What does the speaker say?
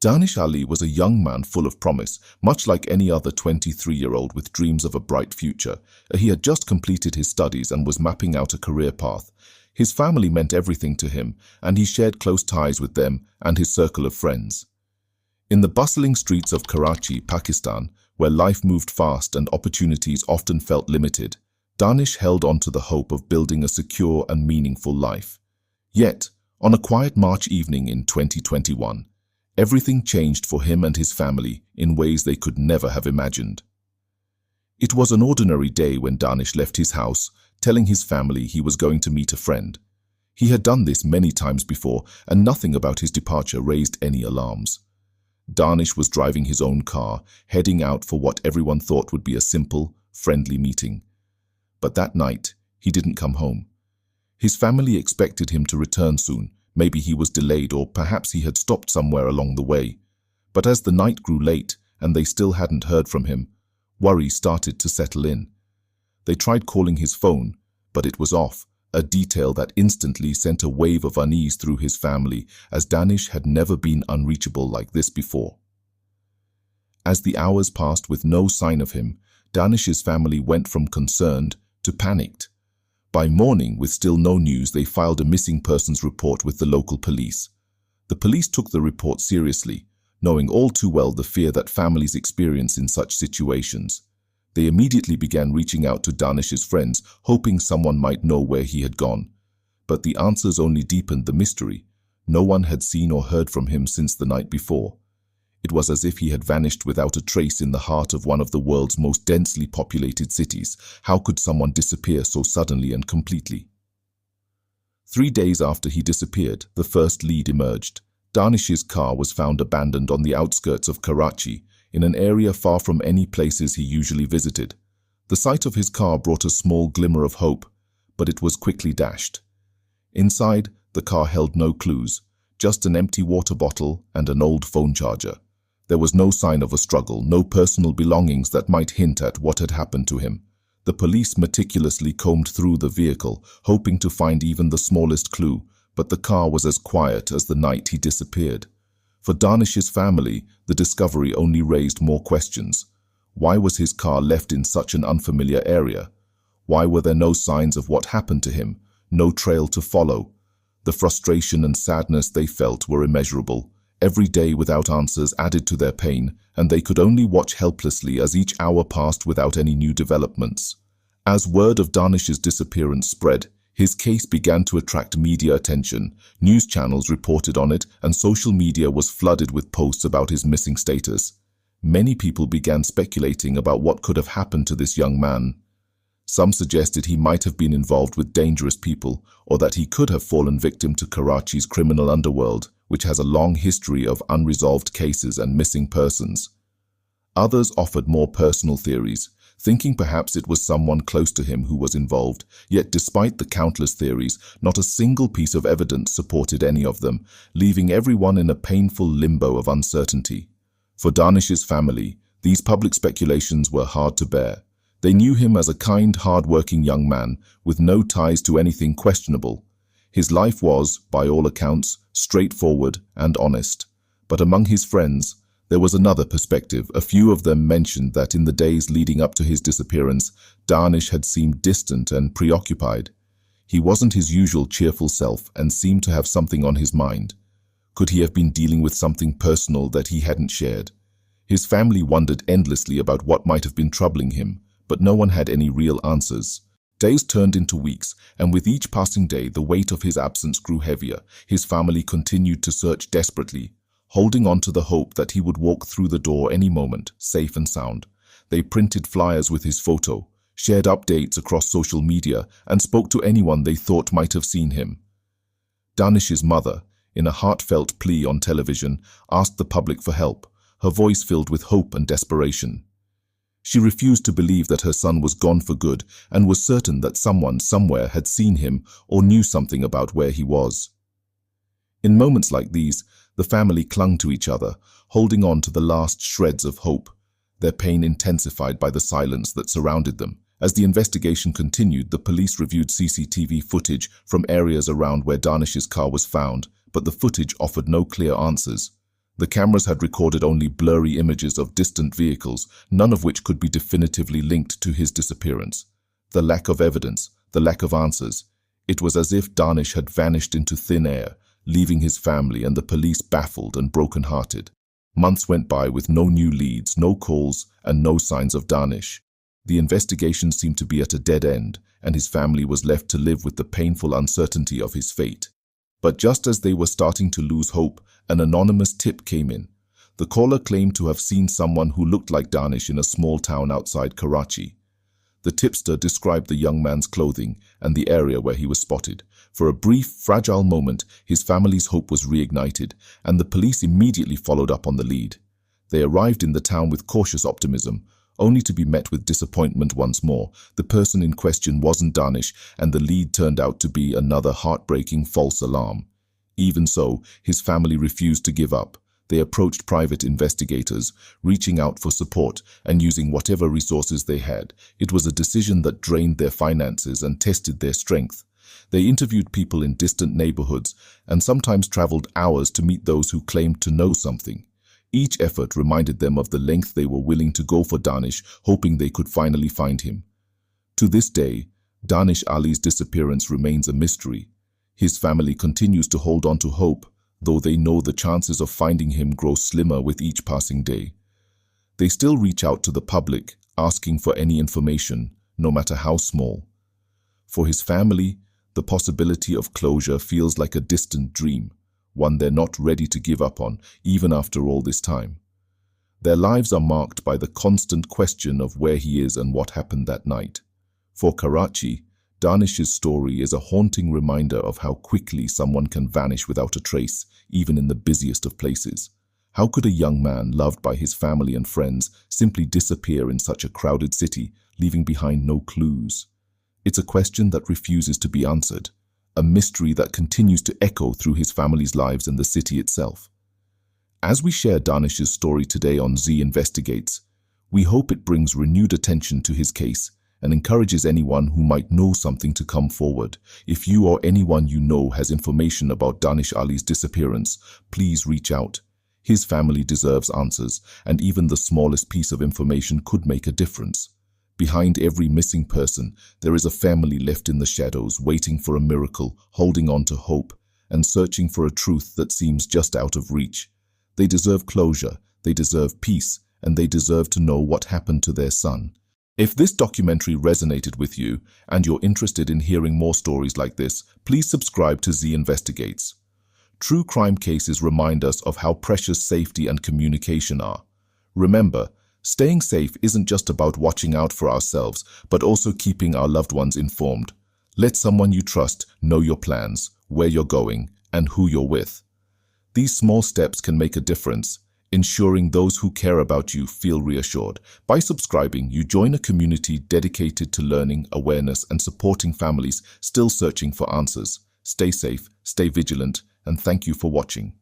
Danish Ali was a young man full of promise, much like any other 23-year-old with dreams of a bright future. He had just completed his studies and was mapping out a career path. His family meant everything to him, and he shared close ties with them and his circle of friends. In the bustling streets of Karachi, Pakistan, where life moved fast and opportunities often felt limited, Danish held on to the hope of building a secure and meaningful life. Yet, on a quiet March evening in 2021, everything changed for him and his family in ways they could never have imagined. It was an ordinary day when Danish left his house, telling his family he was going to meet a friend. He had done this many times before, and nothing about his departure raised any alarms. Danish was driving his own car, heading out for what everyone thought would be a simple, friendly meeting. But that night, he didn't come home. His family expected him to return soon. Maybe he was delayed, or perhaps he had stopped somewhere along the way. But as the night grew late and they still hadn't heard from him, worry started to settle in. They tried calling his phone, but it was off, a detail that instantly sent a wave of unease through his family, as Danish had never been unreachable like this before. As the hours passed with no sign of him, Danish's family went from concerned to panicked. By morning, with still no news, they filed a missing persons report with the local police. The police took the report seriously, knowing all too well the fear that families experience in such situations. They immediately began reaching out to Danish's friends, hoping someone might know where he had gone. But the answers only deepened the mystery. No one had seen or heard from him since the night before. It was as if he had vanished without a trace in the heart of one of the world's most densely populated cities. How could someone disappear so suddenly and completely? 3 days after he disappeared, the first lead emerged. Danish's car was found abandoned on the outskirts of Karachi, in an area far from any places he usually visited. The sight of his car brought a small glimmer of hope, but it was quickly dashed. Inside, the car held no clues, just an empty water bottle and an old phone charger. There was no sign of a struggle, no personal belongings that might hint at what had happened to him. The police meticulously combed through the vehicle, hoping to find even the smallest clue, but the car was as quiet as the night he disappeared. For Danish's family, the discovery only raised more questions. Why was his car left in such an unfamiliar area? Why were there no signs of what happened to him, no trail to follow? The frustration and sadness they felt were immeasurable. Every day without answers added to their pain, and they could only watch helplessly as each hour passed without any new developments. As word of Danish's disappearance spread, his case began to attract media attention. News channels reported on it, and social media was flooded with posts about his missing status. Many people began speculating about what could have happened to this young man. Some suggested he might have been involved with dangerous people, or that he could have fallen victim to Karachi's criminal underworld, which has a long history of unresolved cases and missing persons. Others offered more personal theories, thinking perhaps it was someone close to him who was involved. Yet despite the countless theories, not a single piece of evidence supported any of them, leaving everyone in a painful limbo of uncertainty. For Danish's family, these public speculations were hard to bear. They knew him as a kind, hard-working young man with no ties to anything questionable. His life was, by all accounts, straightforward and honest. But among his friends, there was another perspective. A few of them mentioned that in the days leading up to his disappearance, Danish had seemed distant and preoccupied. He wasn't his usual cheerful self and seemed to have something on his mind. Could he have been dealing with something personal that he hadn't shared? His family wondered endlessly about what might have been troubling him, but no one had any real answers. Days turned into weeks, and with each passing day, the weight of his absence grew heavier. His family continued to search desperately, holding on to the hope that he would walk through the door any moment, safe and sound. They printed flyers with his photo, shared updates across social media, and spoke to anyone they thought might have seen him. Danish's mother, in a heartfelt plea on television, asked the public for help, her voice filled with hope and desperation. She refused to believe that her son was gone for good and was certain that someone somewhere had seen him or knew something about where he was. In moments like these, the family clung to each other, holding on to the last shreds of hope, their pain intensified by the silence that surrounded them. As the investigation continued, the police reviewed CCTV footage from areas around where Danish's car was found, but the footage offered no clear answers. The cameras had recorded only blurry images of distant vehicles, none of which could be definitively linked to his disappearance. The lack of evidence, the lack of answers. It was as if Danish had vanished into thin air, leaving his family and the police baffled and broken-hearted. Months went by with no new leads, no calls, and no signs of Danish. The investigation seemed to be at a dead end, and his family was left to live with the painful uncertainty of his fate. But just as they were starting to lose hope, an anonymous tip came in. The caller claimed to have seen someone who looked like Danish in a small town outside Karachi. The tipster described the young man's clothing and the area where he was spotted. For a brief, fragile moment, his family's hope was reignited, and the police immediately followed up on the lead. They arrived in the town with cautious optimism, only to be met with disappointment once more. The person in question wasn't Danish, and the lead turned out to be another heartbreaking false alarm. Even so, his family refused to give up. They approached private investigators, reaching out for support and using whatever resources they had. It was a decision that drained their finances and tested their strength. They interviewed people in distant neighborhoods and sometimes traveled hours to meet those who claimed to know something. Each effort reminded them of the length they were willing to go for Danish, hoping they could finally find him. To this day, Danish Ali's disappearance remains a mystery. His family continues to hold on to hope, though they know the chances of finding him grow slimmer with each passing day. They still reach out to the public, asking for any information, no matter how small. For his family, the possibility of closure feels like a distant dream, one they're not ready to give up on, even after all this time. Their lives are marked by the constant question of where he is and what happened that night. For Karachi, Danish's story is a haunting reminder of how quickly someone can vanish without a trace, even in the busiest of places. How could a young man loved by his family and friends simply disappear in such a crowded city, leaving behind no clues? It's a question that refuses to be answered, a mystery that continues to echo through his family's lives and the city itself. As we share Danish's story today on Zhee Investigates, we hope it brings renewed attention to his case and encourages anyone who might know something to come forward. If you or anyone you know has information about Danish Ali's disappearance, please reach out. His family deserves answers, and even the smallest piece of information could make a difference. Behind every missing person, there is a family left in the shadows, waiting for a miracle, holding on to hope, and searching for a truth that seems just out of reach. They deserve closure, they deserve peace, and they deserve to know what happened to their son. If this documentary resonated with you and you're interested in hearing more stories like this, please subscribe to Zhee Investigates. True crime cases remind us of how precious safety and communication are. Remember, staying safe isn't just about watching out for ourselves, but also keeping our loved ones informed. Let someone you trust know your plans, where you're going, and who you're with. These small steps can make a difference, ensuring those who care about you feel reassured. By subscribing, you join a community dedicated to learning, awareness, and supporting families still searching for answers. Stay safe, stay vigilant, and thank you for watching.